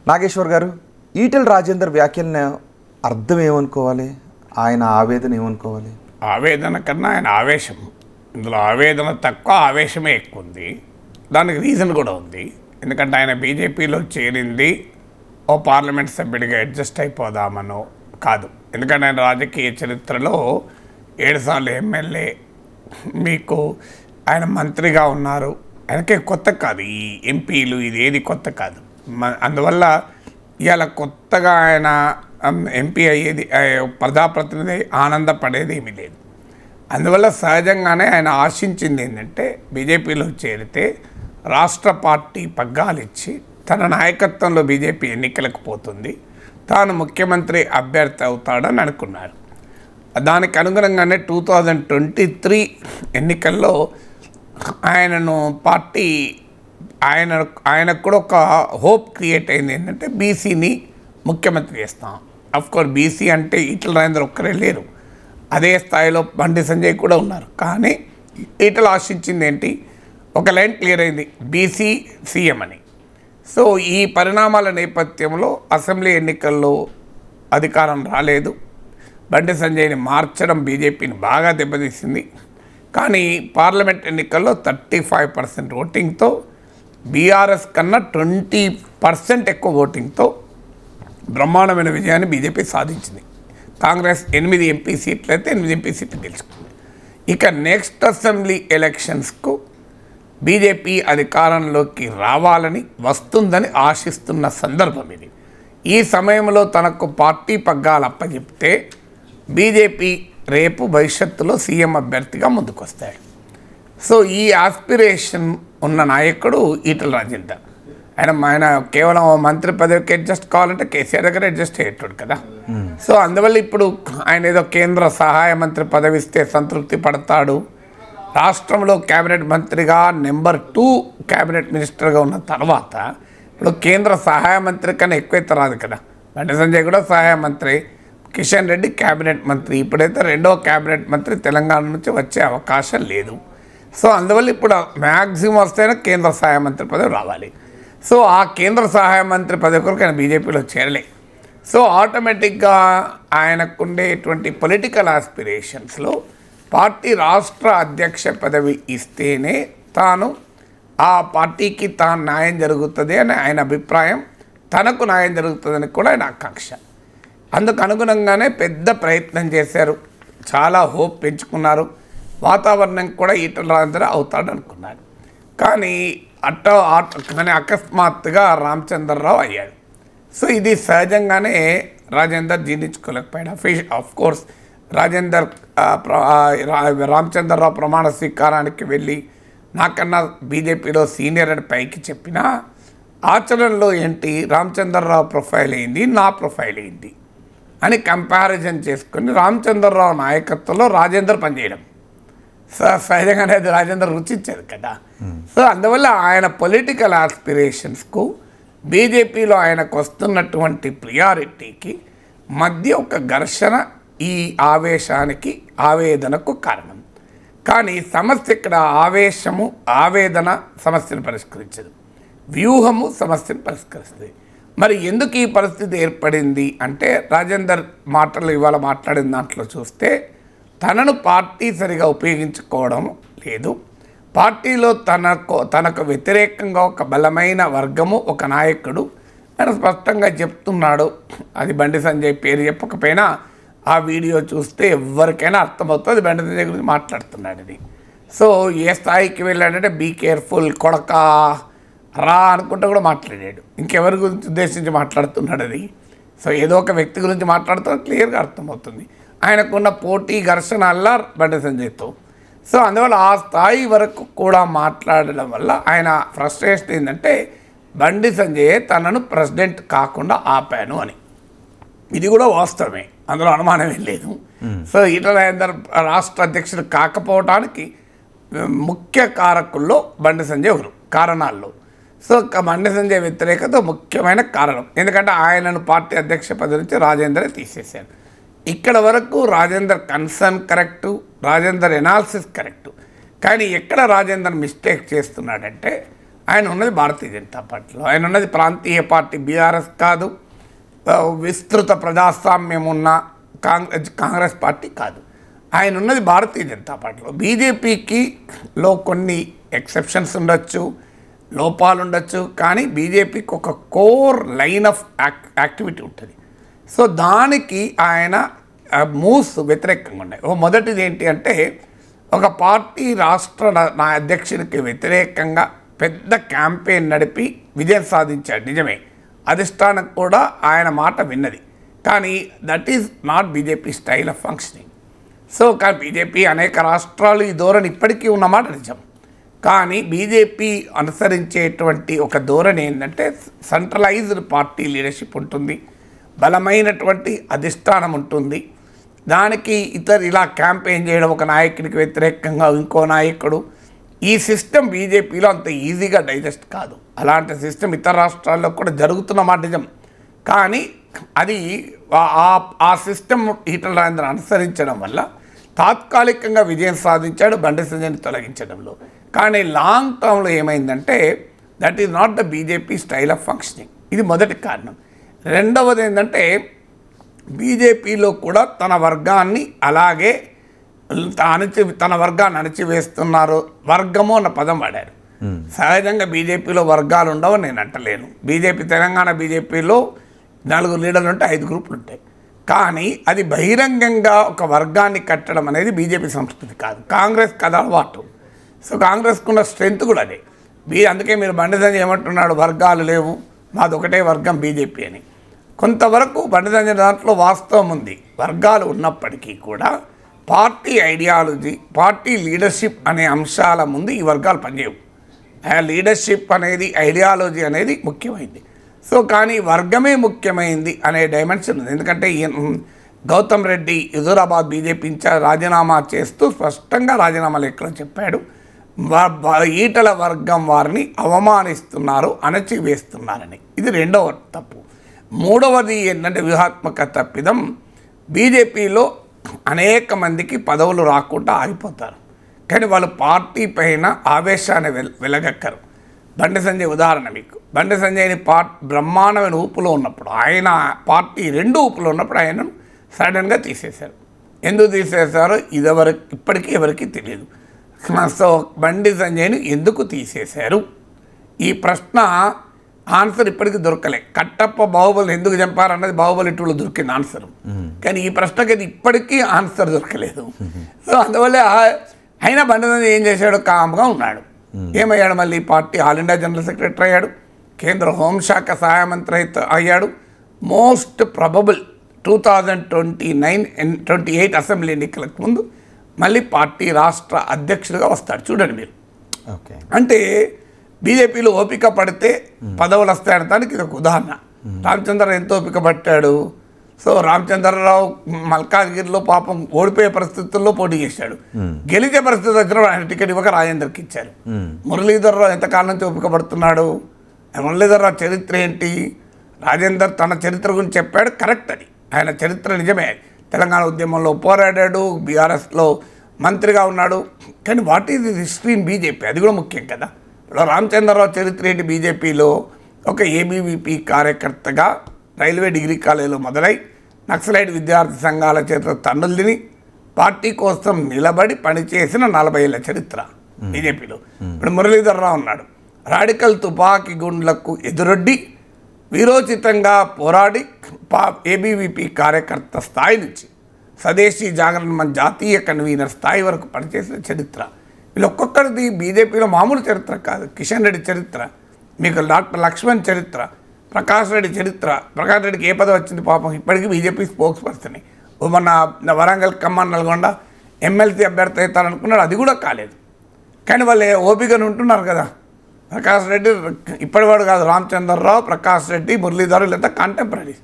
నాగేశ్వర్ గారు, ఈటెల రాజేందర్ వ్యాఖ్యలను అర్థం ఏమనుకోవాలి? ఆయన ఆవేదన ఏమనుకోవాలి? ఆవేదన కన్నా ఆయన ఆవేశం. ఇందులో ఆవేదన తక్కువ, ఆవేశమే ఎక్కువ ఉంది. దానికి రీజన్ కూడా ఉంది. ఎందుకంటే ఆయన బీజేపీలో చేరింది ఓ పార్లమెంట్ సభ్యుడిగా అడ్జస్ట్ అయిపోదామనో కాదు. ఎందుకంటే ఆయన రాజకీయ చరిత్రలో 7 సార్లు ఎమ్మెల్యే, మీకు ఆయన మంత్రిగా ఉన్నారు. ఆయనకే కొత్త కాదు ఈ ఎంపీలు, ఇది ఏది కొత్త కాదు. అందువల్ల ఇవాళ కొత్తగా ఆయన ఎంపీ అయ్యేది, ప్రజాప్రతినిధి ఆనందపడేది ఏమీ లేదు. అందువల్ల సహజంగానే ఆయన ఆశించింది ఏంటంటే బీజేపీలో చేరితే రాష్ట్ర పార్టీ పగ్గాలు ఇచ్చి తన నాయకత్వంలో బీజేపీ ఎన్నికలకు పోతుంది, తాను ముఖ్యమంత్రి అభ్యర్థి అవుతాడని అనుకున్నారు. దానికి అనుగుణంగానే 2023 ఎన్నికల్లో ఆయనను పార్టీ ఆయనకు కూడా ఒక హోప్ క్రియేట్ అయింది. ఏంటంటే బీసీని ముఖ్యమంత్రి చేస్తాం. అఫ్కోర్స్ బీసీ అంటే ఈటెల రాజేందర్ ఒక్కరే లేరు, అదే స్థాయిలో బండి సంజయ్ కూడా ఉన్నారు. కానీ ఈటెల ఆశించింది ఏంటి? ఒక లైన్ క్లియర్ అయింది, బీసీ సీఎం అని. సో ఈ పరిణామాల నేపథ్యంలో అసెంబ్లీ ఎన్నికల్లో అధికారం రాలేదు. బండి సంజయ్ని మార్చడం బీజేపీని బాగా దెబ్బతీసింది. కానీ పార్లమెంట్ ఎన్నికల్లో 35% ఓటింగ్తో, బీఆర్ఎస్ కన్నా 20% ఎక్కువ ఓటింగ్తో బ్రహ్మాండమైన విజయాన్ని బీజేపీ సాధించింది. కాంగ్రెస్ 8 ఎంపీ సీట్లు అయితే 8 ఎంపీ సీట్లు గెలుచుకుంది. ఇక నెక్స్ట్ అసెంబ్లీ ఎలక్షన్స్కు బీజేపీ అధికారంలోకి రావాలని, వస్తుందని ఆశిస్తున్న సందర్భం ఇది. ఈ సమయంలో తనకు పార్టీ పగ్గాలు అప్పచెప్తే బీజేపీ రేపు భవిష్యత్తులో సీఎం అభ్యర్థిగా ముందుకొస్తాడు. సో ఈ ఆస్పిరేషన్ ఉన్న నాయకుడు ఈటెల రాజేందర్. ఆయన కేవలం మంత్రి పదవికి అడ్జస్ట్ కావాలంటే కేసీఆర్ దగ్గర అడ్జస్ట్ అయ్యేటాడు కదా. సో అందువల్ల ఇప్పుడు ఆయన ఏదో కేంద్ర సహాయ మంత్రి పదవి ఇస్తే సంతృప్తి పడతాడు. రాష్ట్రంలో క్యాబినెట్ మంత్రిగా నెంబర్ 2 క్యాబినెట్ మినిస్టర్గా ఉన్న తర్వాత ఇప్పుడు కేంద్ర సహాయ మంత్రి కన్నా ఎక్కువైతే రాదు కదా. బండి సంజయ్ కూడా సహాయ మంత్రి, కిషన్ రెడ్డి క్యాబినెట్ మంత్రి. ఇప్పుడైతే 2వ క్యాబినెట్ మంత్రి తెలంగాణ నుంచి వచ్చే అవకాశం లేదు. సో అందువల్ల ఇప్పుడు మ్యాక్సిమం వస్తేనే కేంద్ర సహాయ మంత్రి పదవి రావాలి. సో ఆ కేంద్ర సహాయ మంత్రి పదవి కొరకు ఆయన బీజేపీలో చేరలే. సో ఆటోమేటిక్గా ఆయనకుండేటువంటి పొలిటికల్ ఆస్పిరేషన్స్లో పార్టీ రాష్ట్ర అధ్యక్ష పదవి ఇస్తేనే తాను ఆ పార్టీకి తాను న్యాయం జరుగుతుంది అని ఆయన అభిప్రాయం, తనకు న్యాయం జరుగుతుందని కూడా ఆయన ఆకాంక్ష. అందుకు అనుగుణంగానే పెద్ద ప్రయత్నం చేశారు, చాలా హోప్ పెంచుకున్నారు. వాతావరణం కూడా ఈటెల రాజేందర్ అవుతాడు అనుకున్నారు. కానీ కానీ అకస్మాత్తుగా రామచంద్రరావు అయ్యాడు. సో ఇది సహజంగానే రాజేందర్ జీర్ణించుకోలేకపోయాడు. ఆఫ్కోర్స్ రామచంద్రరావు ప్రమాణ స్వీకారానికి వెళ్ళి నాకన్నా బీజేపీలో సీనియర్ అని పైకి చెప్పినా ఆచరణలో ఏంటి, రామచంద్రరావు ప్రొఫైల్ ఏంది, నా ప్రొఫైల్ ఏంటి అని కంపారిజన్ చేసుకుని రామచంద్రరావు నాయకత్వంలో రాజేందర్ పనిచేయడం సహజంగానే అది రాజేందర్ రుచించేది కదా. సో అందువల్ల ఆయన పొలిటికల్ ఆస్పిరేషన్స్కు బీజేపీలో ఆయనకు వస్తున్నటువంటి ప్రియారిటీకి మధ్య ఒక ఘర్షణ ఈ ఆవేశానికి, ఆవేదనకు కారణం. కానీ సమస్య ఇక్కడ ఆవేశము, ఆవేదన సమస్యను పరిష్కరించదు, వ్యూహము సమస్యను పరిష్కరిస్తుంది. మరి ఎందుకు ఈ పరిస్థితి ఏర్పడింది అంటే రాజేందర్ మాటలు ఇవాళ మాట్లాడిన దాంట్లో చూస్తే తనను పార్టీ సరిగా ఉపయోగించుకోవడం లేదు. పార్టీలో తనకు వ్యతిరేకంగా ఒక బలమైన వర్గము, ఒక నాయకుడు ఆయన స్పష్టంగా చెప్తున్నాడు. అది బండి సంజయ్ పేరు చెప్పకపోయినా ఆ వీడియో చూస్తే ఎవరికైనా అర్థమవుతుంది బండి సంజయ్ గురించి మాట్లాడుతున్నాడు. ఇది సో ఏ స్థాయికి వెళ్ళాడంటే బీ కేర్ఫుల్ కొడకా రా అనుకుంటూ కూడా మాట్లాడాడు. ఇంకెవరి గురించి ఉద్దేశించి మాట్లాడుతున్నాడు అది. సో ఏదో ఒక వ్యక్తి గురించి మాట్లాడుతున్నా క్లియర్గా అర్థమవుతుంది. ఆయనకున్న పోటీ ఘర్షణ అల్లా బండి సంజయ్తో. సో అందువల్ల ఆ స్థాయి వరకు కూడా మాట్లాడడం వల్ల ఆయన ఫ్రస్ట్రేషన్ ఏంటంటే బండి సంజయ్ తనను ప్రెసిడెంట్ కాకుండా ఆపాను అని. ఇది కూడా వాస్తవమే, అందులో అనుమానమే లేదు. సో ఈటెల రాజేందర్ రాష్ట్ర అధ్యక్షుడు కాకపోవడానికి ముఖ్య కారకుల్లో బండి సంజయ్ ఒకరు, కారణాల్లో. సో బండి సంజయ్ వ్యతిరేకత ముఖ్యమైన కారణం. ఎందుకంటే ఆయనను పార్టీ అధ్యక్ష పదవి నుంచి రాజేందరే తీసేశారు. ఇక్కడ వరకు Rajender concern correct, Rajender analysis correct. కానీ ఎక్కడ రాజేందర్ మిస్టేక్ చేస్తున్నాడంటే ఆయన ఉన్నది భారతీయ జనతా పార్టీలో, ఆయన ఉన్నది ప్రాంతీయ పార్టీ బీఆర్ఎస్ కాదు, విస్తృత ప్రజాస్వామ్యం ఉన్న కాంగ్రెస్ పార్టీ కాదు, ఆయన ఉన్నది భారతీయ జనతా పార్టీలో. బీజేపీకి కొన్ని ఎక్సెప్షన్స్ ఉండొచ్చు, లోపాలు ఉండొచ్చు, కానీ బీజేపీకి ఒక కోర్ లైన్ ఆఫ్ యాక్టివిటీ ఉంటుంది. సో దానికి ఆయన మూవ్స్ వ్యతిరేకంగా ఉన్నాయి. మొదటిది ఏంటి అంటే ఒక పార్టీ రాష్ట్ర నా అధ్యక్షుడికి వ్యతిరేకంగా పెద్ద క్యాంపెయిన్ నడిపి విజయం సాధించాడు, నిజమే, అధిష్టానం కూడా ఆయన మాట విన్నది. కానీ that is not BJP style of functioning. So కానీ బీజేపీ అనేక రాష్ట్రాలు ఈ ధోరణి ఇప్పటికీ ఉన్నమాట నిజం. కానీ బీజేపీ అనుసరించేటువంటి ఒక ధోరణి ఏంటంటే సెంట్రలైజ్డ్ పార్టీ లీడర్షిప్ ఉంటుంది, బలమైనటువంటి అధిష్టానం ఉంటుంది. దానికి ఇలా క్యాంపెయిన్ చేయడం, ఒక నాయకుడికి వ్యతిరేకంగా ఇంకో నాయకుడు, ఈ సిస్టమ్ బీజేపీలో అంత ఈజీగా డైజెస్ట్ కాదు. అలాంటి సిస్టమ్ ఇతర రాష్ట్రాల్లో కూడా జరుగుతున్నమాట నిజం. కానీ అది ఆ సిస్టమ్ ఈటల రాజేందర్ అనుసరించడం వల్ల తాత్కాలికంగా విజయం సాధించాడు బండి సంజయ్ని తొలగించడంలో. కానీ లాంగ్ టర్మ్లో ఏమైందంటే that is not the BJP style of functioning. ఇది మొదటి కారణం. రెండవది ఏంటంటే బీజేపీలో కూడా తన వర్గాన్ని అలాగే తన వర్గాన్ని అణచివేస్తున్నారు. వర్గము అన్న పదం వాడారు. సహజంగా బీజేపీలో వర్గాలు ఉండవు నేను అంటలేను. తెలంగాణ బీజేపీలో 4 లీడర్లు ఉంటే 5 గ్రూపులు ఉంటాయి. కానీ అది బహిరంగంగా ఒక వర్గాన్ని కట్టడం అనేది బీజేపీ సంస్కృతి కాదు, కాంగ్రెస్ కథ అలవాటు. సో కాంగ్రెస్కున్న స్ట్రెంత్ కూడా అదే. అందుకే మీరు బండి సంజయ్ ఏమంటున్నాడు, వర్గాలు లేవు, మాది ఒకటే వర్గం బీజేపీ అని. కొంతవరకు బండి సంజయ్ దాంట్లో వాస్తవం ఉంది. వర్గాలు ఉన్నప్పటికీ కూడా పార్టీ ఐడియాలజీ, పార్టీ లీడర్షిప్ అనే అంశాల ముందు ఈ వర్గాలు పనిచేయవు. లీడర్షిప్ అనేది, ఐడియాలజీ అనేది ముఖ్యమైంది. సో కానీ వర్గమే ముఖ్యమైంది అనే డైమెన్షన్ ఉంది. ఎందుకంటే గౌతమ్ రెడ్డి హుజూరాబాద్ బీజేపీ ఇన్ఛార్జ్ రాజీనామా చేస్తూ స్పష్టంగా రాజీనామా లెక్కలో చెప్పాడు, ఈటల వర్గం వారిని అవమానిస్తున్నారు, అణచివేస్తున్నారని. ఇది రెండవ తప్పు. మూడవది ఏంటంటే వ్యూహాత్మక తప్పిదం. బీజేపీలో అనేక మందికి పదవులు రాకుండా ఆగిపోతారు, కానీ వాళ్ళు పార్టీ పైన ఆవేశాన్ని వెలగక్కరు. బండి సంజయ్ ఉదాహరణ మీకు. బండి సంజయ్ని బ్రహ్మాండమైన ఊపులో ఉన్నప్పుడు, ఆయన పార్టీ 2 ఊపులో ఉన్నప్పుడు ఆయనను సడన్గా తీసేశారు. ఎందుకు తీసేశారో ఇప్పటికీ ఎవరికి తెలియదు. సో బండి సంజయ్ని ఎందుకు తీసేశారు, ఈ ప్రశ్న ఆన్సర్ ఇప్పటికీ దొరకలే. కట్టప్ప బాహుబలి ఎందుకు చంపారన్నది బాహుబలి 2లో దొరికింది ఆన్సర్, కానీ ఈ ప్రశ్నకి ఇప్పటికీ ఆన్సర్ దొరకలేదు. సో అందువల్ల అయినా బండి సంజయ్ ఏం చేశాడు, కామ్గా ఉన్నాడు. ఏమయ్యాడు, మళ్ళీ party all India general secretary అయ్యాడు, కేంద్ర హోంశాఖ సహాయ మంత్రి అయ్యాడు. మోస్ట్ ప్రాబబుల్ 2028 అసెంబ్లీ ఎన్నికలకు ముందు మళ్ళీ పార్టీ రాష్ట్ర అధ్యక్షుడిగా వస్తాడు. చూడండి మీరు. అంటే బీజేపీలో ఓపిక పడితే పదవులు వస్తాయనడానికి ఇది ఒక ఉదాహరణ. రామచంద్రరావు ఎంత ఓపిక పట్టాడు. సో రామచంద్రరావు మల్కాజ్గిరిలో పాపం ఓడిపోయే పరిస్థితుల్లో పోటీ చేశాడు, గెలిచే పరిస్థితి దగ్గర ఆయన టికెట్ ఇవ్వక రాజేందర్కి ఇచ్చారు. మురళీధర్రావు ఎంతకాలం నుంచి ఓపిక పడుతున్నాడు. మురళీధర్రావు చరిత్ర ఏంటి, రాజేందర్ తన చరిత్ర గురించి చెప్పాడు, కరెక్ట్ అది, ఆయన చరిత్ర నిజమే. తెలంగాణ ఉద్యమంలో పోరాడాడు, బీఆర్ఎస్లో మంత్రిగా ఉన్నాడు. కానీ what is the history in BJP, అది కూడా ముఖ్యం కదా. ఇప్పుడు రామచంద్రరావు చరిత్ర ఏంటి, బీజేపీలో ఒక ఏబీవీపీ కార్యకర్తగా రైల్వే డిగ్రీ కాలేజీలో మొదలై నక్సలైట్ విద్యార్థి సంఘాల చేత తన్నులు తిని పార్టీ కోసం నిలబడి పనిచేసిన 40 ఏళ్ల చరిత్ర బీజేపీలో. ఇప్పుడు మురళీధర్రావు ఉన్నాడు, రాడికల్ తుపాకీ గుండ్లకు ఎదురొడ్డి వీరోచితంగా పోరాడి ఏబీవీపీ కార్యకర్త స్థాయి నుంచి స్వదేశీ జాగరణ మన జాతీయ కన్వీనర్ స్థాయి వరకు పనిచేసిన చరిత్ర. వీళ్ళు ఒక్కొక్కరిది బీజేపీలో మామూలు చరిత్ర కాదు. కిషన్ రెడ్డి చరిత్ర, మీకు డాక్టర్ లక్ష్మణ్ చరిత్ర, ప్రకాష్ రెడ్డి చరిత్ర. ప్రకాష్ రెడ్డికి ఏ పదవి వచ్చింది పాపం, ఇప్పటికీ బీజేపీ స్పోక్స్ పర్సన్. మన వరంగల్, ఖమ్మం, నల్గొండ ఎమ్మెల్సీ అభ్యర్థి అవుతారనుకున్నాడు, అది కూడా కాలేదు. కానీ వాళ్ళు ఓపికను ఉంటున్నారు కదా. ప్రకాష్ రెడ్డి ఇప్పటివాడు కాదు, రామచంద్రరావు, ప్రకాష్ రెడ్డి, మురళీధర్ వీళ్ళంతా కాంటెంపరీస్.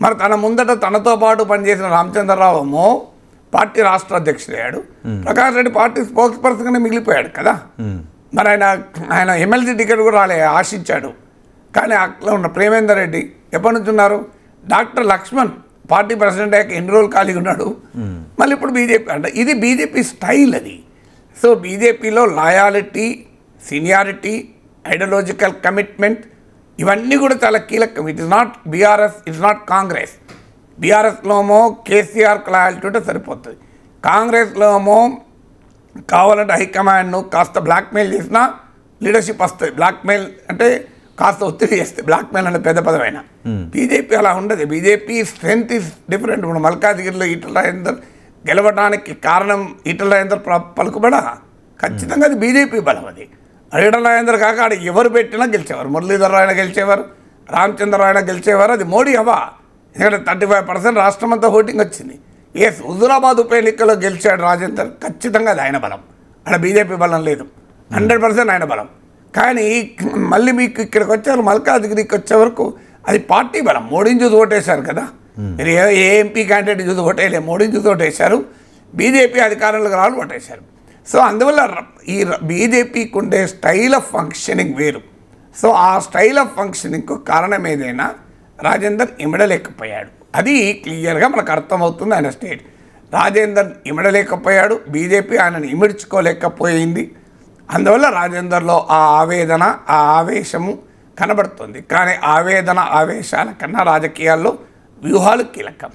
మరి తన ముందట తనతో పాటు పనిచేసిన రామచంద్రరావు ఏమో పార్టీ రాష్ట్ర అధ్యక్షుడు అయ్యాడు, ప్రకాష్ రెడ్డి పార్టీ స్పోక్స్ పర్సన్గానే మిగిలిపోయాడు కదా. మరి ఆయన ఎమ్మెల్సీ టికెట్ కూడా ఆశించాడు. కానీ అట్లా ఉన్న ప్రేమేందర్ రెడ్డి ఎప్పటి నుంచి ఉన్నారు, డాక్టర్ లక్ష్మణ్ పార్టీ ప్రెసిడెంట్ అయ్యాక ఎన్ని రోజులు ఖాళీగా ఉన్నాడు, మళ్ళీ ఇప్పుడు బీజేపీ అంటే ఇది బీజేపీ స్టైల్ అది. సో బీజేపీలో లాయాలిటీ, సీనియారిటీ, ఐడియాలజికల్ కమిట్మెంట్, ఇవన్నీ కూడా చాలా కీలకం. It is not BRS, it's not Congress. బీఆర్ఎస్లో ఏమో కేసీఆర్ క్లారిటీ ఉంటే సరిపోతుంది. కాంగ్రెస్లో ఏమో కావాలంటే హైకమాండ్ను కాస్త బ్లాక్మెయిల్ చేసినా లీడర్షిప్ వస్తుంది. బ్లాక్మెయిల్ అంటే కాస్త ఒత్తిడి చేస్తే, బ్లాక్మెయిల్ అంటే పెద్ద పదమైన. బీజేపీ అలా ఉండదు. BJP strength is different. ఇప్పుడు మల్కాజ్గిరిలో ఈటల రాజేందర్ గెలవడానికి కారణం ఈటల రాజేందర్ పలుకుబడ, ఖచ్చితంగా అది బీజేపీ బలం. అది ఈటల రాజేందర్ కాక ఆడ ఎవరు పెట్టినా గెలిచేవారు. మురళీధర్ రాయన గెలిచేవారు, రామచంద్ర రాయన గెలిచేవారు. అది మోడీ హవా. ఎందుకంటే 35% రాష్ట్రం అంతా ఓటింగ్ వచ్చింది. ఎస్, హుజూరాబాద్ ఉప ఎన్నికల్లో గెలిచాడు రాజేందర్, ఖచ్చితంగా అది ఆయన బలం. అక్కడ బీజేపీ బలం లేదు, 100% ఆయన బలం. కానీ మళ్ళీ మీకు ఇక్కడికి వచ్చారు, మల్కాజ్గిరికి వచ్చే వరకు అది పార్టీ బలం. మోడీని చూసి ఓటేశారు కదా, మీరు ఏ ఎంపీ క్యాండిడేట్ చూసి ఓటేయలే, మోడీని చూసి ఓటేశారు. బీజేపీ అధికారంలోకి రావాలి ఓటేశారు. సో అందువల్ల ఈ బీజేపీకి ఉండే స్టైల్ ఆఫ్ ఫంక్షనింగ్ వేరు. సో ఆ స్టైల్ ఆఫ్ ఫంక్షనింగ్కు కారణం ఏదైనా రాజేందర్ ఇమడలేకపోయాడు. అది క్లియర్గా మనకు అర్థమవుతుంది. ఆయన స్టేట్ రాజేందర్ ఇమడలేకపోయాడు, బీజేపీ ఆయనను ఇమిడ్చుకోలేకపోయింది. అందువల్ల రాజేందర్లో ఆ ఆవేదన, ఆ ఆవేశము కనబడుతుంది. కానీ ఆవేదన, ఆవేశాల కన్నా రాజకీయాల్లో వ్యూహాలు కీలకం.